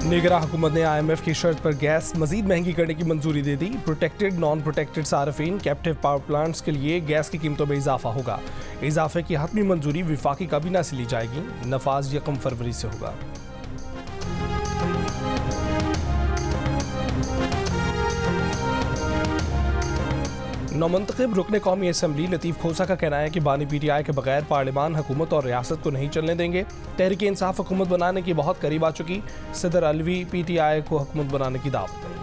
निगरान हुकूमत ने IMF की शर्त पर गैस मजीद महंगी करने की मंजूरी दे दी। प्रोटेक्टेड नॉन प्रोटेक्टेड सार्फिन कैप्टिव पावर प्लांट्स के लिए गैस की कीमतों में इजाफा होगा। इजाफे की हतमी मंजूरी विफाकी काबीना से ली जाएगी। नफाज 1 फरवरी से होगा। नौमंतखब रुकने कौमी असम्बली लतीफ़ खोसा का कहना है कि बानी PTI के बगैर पार्लियामान हुकूमत और रियासत को नहीं चलने देंगे। तहरीक इंसाफ हुकूमत बनाने की बहुत करीब आ चुकी। सदर अलवी PTI को हुकूमत बनाने की दावत है।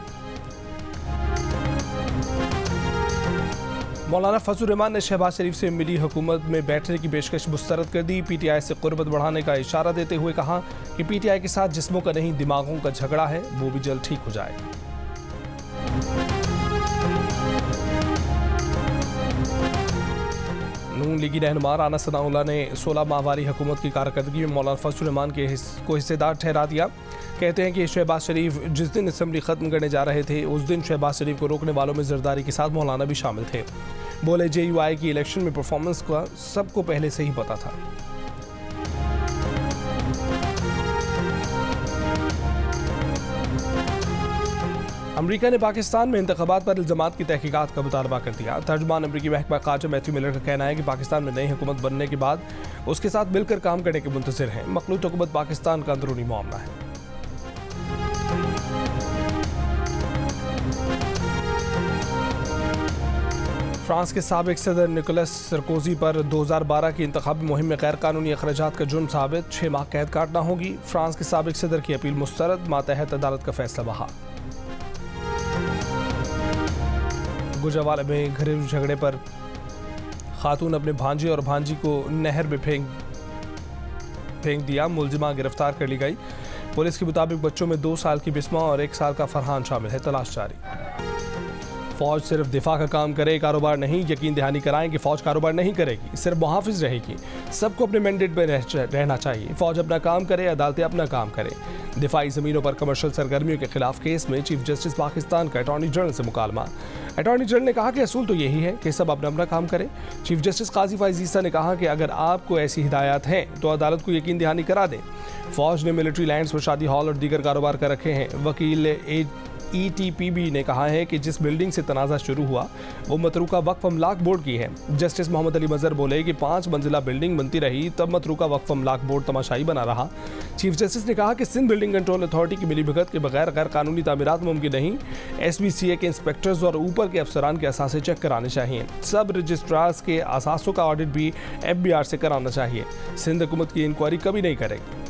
मौलाना फजल रहमान ने शहबाज शरीफ से मिली हुकूमत में बैठने की पेशकश मुस्तरद कर दी। PTI से कुर्बत बढ़ाने का इशारा देते हुए कहा कि PTI के साथ जिस्मों का नहीं दिमागों का झगड़ा है, वो भी जल्द ठीक हो जाएगा। नून लीगी रहनुमा राना सनाउल्लाह ने 16 माहवारी हुकूमत की कारकर्दगी में मौलाना फजल रहमान को हिस्सेदार ठहरा दिया। कहते हैं कि शहबाज शरीफ जिस दिन असम्बली ख़त्म करने जा रहे थे उस दिन शहबाज शरीफ को रोकने वालों में जरदारी के साथ मौलाना भी शामिल थे। बोले JUI की इलेक्शन में परफॉर्मेंस का सबको पहले से ही पता था। अमरीका ने पाकिस्तान में इंतखाबात पर इल्ज़ामात की तहकीकात का मुतालबा कर दिया। तर्जुमान अमरीकी महकमा ख़ारजा मैथ्यू मिलर का कहना है कि पाकिस्तान में नई हुकूमत बनने के बाद उसके साथ मिलकर काम करने के मुंतज़िर हैं। मखलूत हुकूमत पाकिस्तान का अंदरूनी मामला है। फ्रांस के साबिक सदर निकोलस सरकोजी पर 2012 की इंतखाबी मुहिम में गैर कानूनी अखराजात का जुर्म साबित, 6 माह कैद काटना होगी। फ्रांस के साबिक सदर की अपील मुस्तरद, मातहत अदालत का फैसला बहाल। गुजरावाला में घरेलू झगड़े पर खातून अपने भांजे और भांजी को नहर में फेंक दिया। मुलजिमा गिरफ्तार कर ली गई। पुलिस के मुताबिक बच्चों में 2 साल की बिस्मा और 1 साल का फरहान शामिल है। तलाश जारी। फौज सिर्फ दिफा का काम करे, कारोबार नहीं। यकीन दहानी कराएं कि फौज कारोबार नहीं करेगी, सिर्फ मुहाफिज रहेगी। सबको अपने मैंडेट में रहना चाहिए। फौज अपना काम करे, अदालतें अपना काम करें। दिफाई ज़मीनों पर कमर्शियल सरगर्मियों के खिलाफ केस में चीफ जस्टिस पाकिस्तान का अटॉर्नी जनरल से मुकालमा। अटॉर्नी जनरल ने कहा कि असूल तो यही है कि सब अपना अपना काम करें। चीफ जस्टिस काजी फाइज ईसा ने कहा कि अगर आपको ऐसी हिदायत हैं तो अदालत को यकीन दहानी करा दें। फौज ने मिलिट्री लैंड्स में शादी हॉल और दीगर कारोबार कर रखे हैं। वकील ETPB ने कहा है कि जिस बिल्डिंग से तनाज़ा शुरू हुआ वो मतरूका वक्फ अमलाक बोर्ड की है। जस्टिस मोहम्मद अली मजहर बोले कि 5 मंजिला बिल्डिंग बनती रही तब मतरूका वक्फ अमलाक बोर्ड तमाशाई बना रहा। चीफ जस्टिस ने कहा कि सिंध बिल्डिंग कंट्रोल अथॉरिटी की मिलीभगत के बगैर गैर कानूनी तामीरात मुमकिन नहीं। SBCA के इंस्पेक्टर्स और ऊपर के अफसरान के असासे चेक कराने चाहिए। सब रजिस्ट्रार्स के असासों का ऑडिट भी FBR से कराना चाहिए। सिंध हुकूमत की इंक्वायरी कभी नहीं करेगी।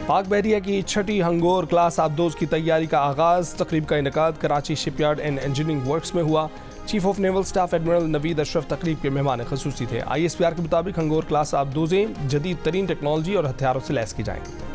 पाक बहरिया की 6ठी हंगोर क्लास आबदोज की तैयारी का आगाज़। तकरीब का इनेकाद Karachi shipyard and engineering works में हुआ। Chief of naval staff admiral Naveed Ashraf तकरीब के मेहमान खसूसी थे। ISPR के मुताबिक हंगोर क्लास आबदोजें जदीद तरीन टेक्नोलॉजी और हथियारों से लैस की जाएंगी।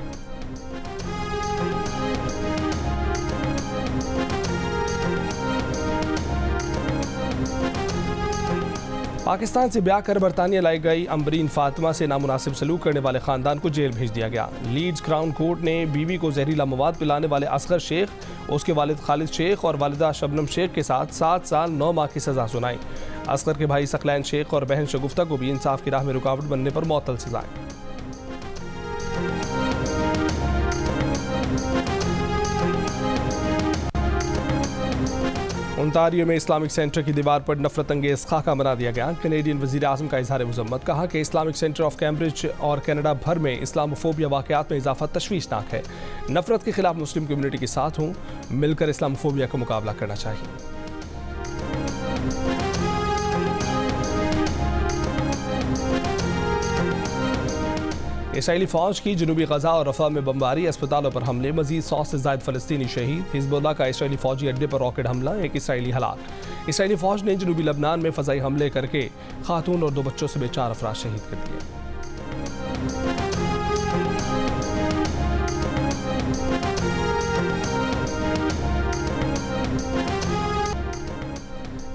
पाकिस्तान से ब्याह कर बरतानिया लाई गई अम्बरीन फातिमा से नामुनासिब सलूक करने वाले खानदान को जेल भेज दिया गया। लीड्स क्राउन कोर्ट ने बीवी को जहरीला मवाद पिलाने वाले असगर शेख, उसके वालिद खालिद शेख और वालिदा शबनम शेख के साथ 7 साल 9 माह की सजा सुनाई। असगर के भाई सकलैन शेख और बहन शगुफ्ता को भी इंसाफ की राह में रुकावट बनने पर मौतल सजाएं। ओंटारियो में इस्लामिक सेंटर की दीवार पर नफरत अंगेज खाका बना दिया गया। कैनेडियन वज़ीर आज़म का इज़हार मुज़म्मत, कहा कि इस्लामिक सेंटर ऑफ कैम्ब्रिज और कनाडा भर में इस्लामोफोबिया वाक़यात में इजाफा तशवीशनाक है। नफरत के खिलाफ मुस्लिम कम्युनिटी के साथ हूँ, मिलकर इस्लामोफोबिया का मुकाबला करना चाहिए। इसराइली फ़ौज की जनूबी गजा और रफ़ा में बमबारी, अस्पतालों पर हमले, मज़ीद 100 से ज़ायद फ़लस्तीनी शहीद। हिज़्बुल्लाह का इसराइली फ़ौजी अड्डे पर रॉकेट हमला, एक इसराइली हलाक। इसराइली फ़ौज ने जनूबी लबनान में फ़ज़ाई हमले करके खातून और 2 बच्चों समेत 4 अफराद शहीद कर दिए।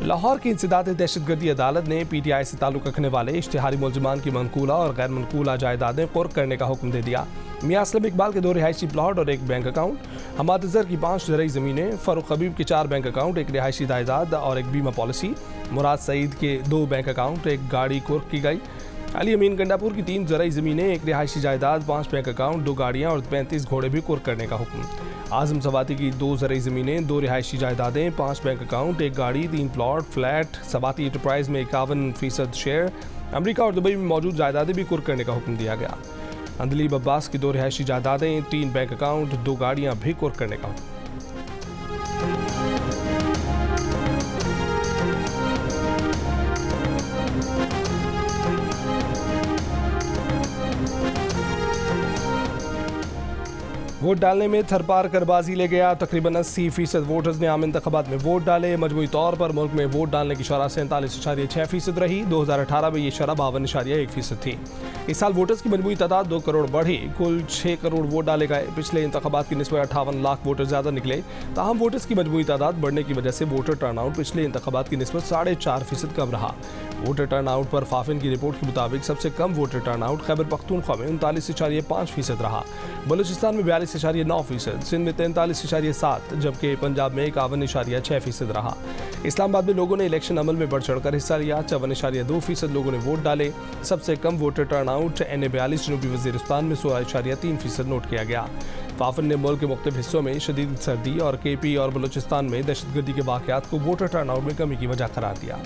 लाहौर की इंसदाद दहशतगर्दी अदालत ने PTI से ताल्लुक़ रखने वाले इश्तिहारी मुलजमान की मनकूला और गैर मनकूला जायदादें कुर्क करने का हुक्म दे दिया। मियां असलम इकबाल के 2 रिहायशी प्लाट और 1 बैंक अकाउंट, हमाद अजहर की 5 ज़रई ज़मीनें, फ़ारूक हबीब के 4 बैंक अकाउंट, 1 रिहायशी जायदाद और 1 बीमा पॉलिसी, मुराद सईद के 2 बैंक अकाउंट, 1 गाड़ी कुर्क की गई। अली अमीन गंडापुर की 3 ज़रई ज़मीनें, 1 रिहायशी जायदाद, 5 बैंक अकाउंट, 2 गाड़ियाँ और 35 घोड़े भी कुर्क करने का हुक्म। आज़म सवाती की 2 ज़रई ज़मीनें, 2 रिहायशी जायदादें, 5 बैंक अकाउंट, 1 गाड़ी, 3 प्लॉट, फ्लैट, सवाती इंटरप्राइज़ में 51% शेयर, अमेरिका और दुबई में मौजूद जायदादें भी कुर्क करने का हुक्म दिया गया। अंदलीब अब्बास की 2 रिहायशी जायदादें, 3 बैंक अकाउंट, 2 गाड़ियाँ भी कुर्क करने का हुक्म। वोट डालने में थरपार करबाजी ले गया। तकरीबन 80% वोटर्स ने आम इंतखाबात में वोट डाले। मजमूई तौर पर मुल्क में वोट डालने की शरह 47.6% रही। 2018 में ये शरह 52.1% थी। इस साल वोटर्स की मजमूई तादाद 2 करोड़ बढ़ी। कुल 6 करोड़ वोट डाले गए। पिछले इंतखाबात की निस्बत 58 लाख वोटर ज़्यादा निकले। ताहम वोटर्स की मजमूई तादाद बढ़ने की वजह से वोटर टर्नआउट पिछले इंतखाबात की निस्बत 4.5% कम रहा। वोटर टर्नआउट पर फाफिन की रिपोर्ट के मुताबिक सबसे कम वोटर टर्नआउट खैबर पख्तूनख्वा में 39.5% रहा। बलूचिस्तान में 42.9%, सिंध में 43.7%, जबकि पंजाब में 51.6% रहा। इस्लामाबाद में लोगों ने इलेक्शन अमल में बढ़ चढ़कर हिस्सा लिया। 54.2% लोगों ने वोट डाले। सबसे कम वोटर टर्नआउट NA42 जनूबी वज़ीरिस्तान में 16.3% नोट किया गया। फाफिन ने मुल्क के मुख्तलिफ हिस्सों में शदीद सर्दी और KP और बलूचिस्तान में दहशतगर्दी के वाक़यात को वोटर टर्नआउट में कमी की वजह करार दिया।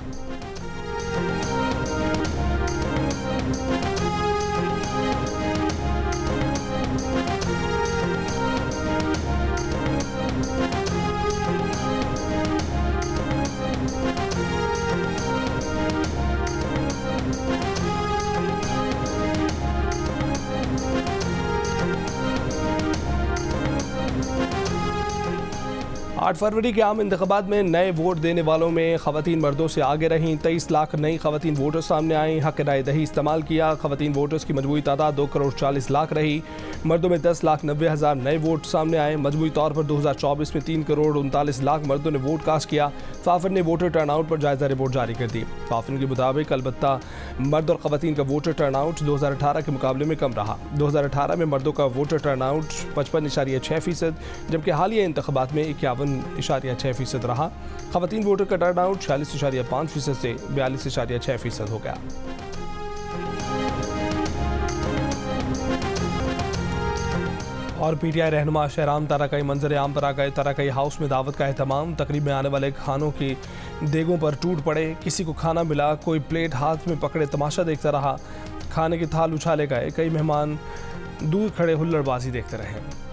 आठ फरवरी के आम इंतखाबात में नए वोट देने वालों में खवातीन मर्दों से आगे रहीं। 23 लाख नई खवातीन वोटर सामने आईं। हक राय दही इस्तेमाल किया। खवातीन वोटर्स की मजमूई तादाद 2 करोड़ 40 लाख रही। मर्दों में 10,90,000 नए वोट सामने आए। मजमूई तौर पर 2024 में 3 करोड़ 39 लाख मर्दों ने वोट कास्ट किया। फाफिन ने वोटर टर्नआउट पर जायजा रिपोर्ट जारी कर दी। फाफिन के मुताबिक अलबत्ता मर्द और खवातीन का वोटर टर्नआउट 2018 के मुकाबले में कम रहा। 2018 में मर्दों का वोटर टर्नआउट 55.6%, जबकि हालिया इंतखाबात में 51.6% रहा। खवातीन वोटर का टर्नआउट 46.5% से 42.6% हो गया। और PTI रहनुमा शहराम ताराकाई मंजर आम पर आ गए। ताराकाई हाउस में दावत का एहतमाम। तकरीब में आने वाले खानों की देगों पर टूट पड़े। किसी को खाना मिला, कोई प्लेट हाथ में पकड़े तमाशा देखता रहा। खाने के थाल उछाले गए। कई मेहमान दूर खड़े हुल्लड़बाजी देखते रहे।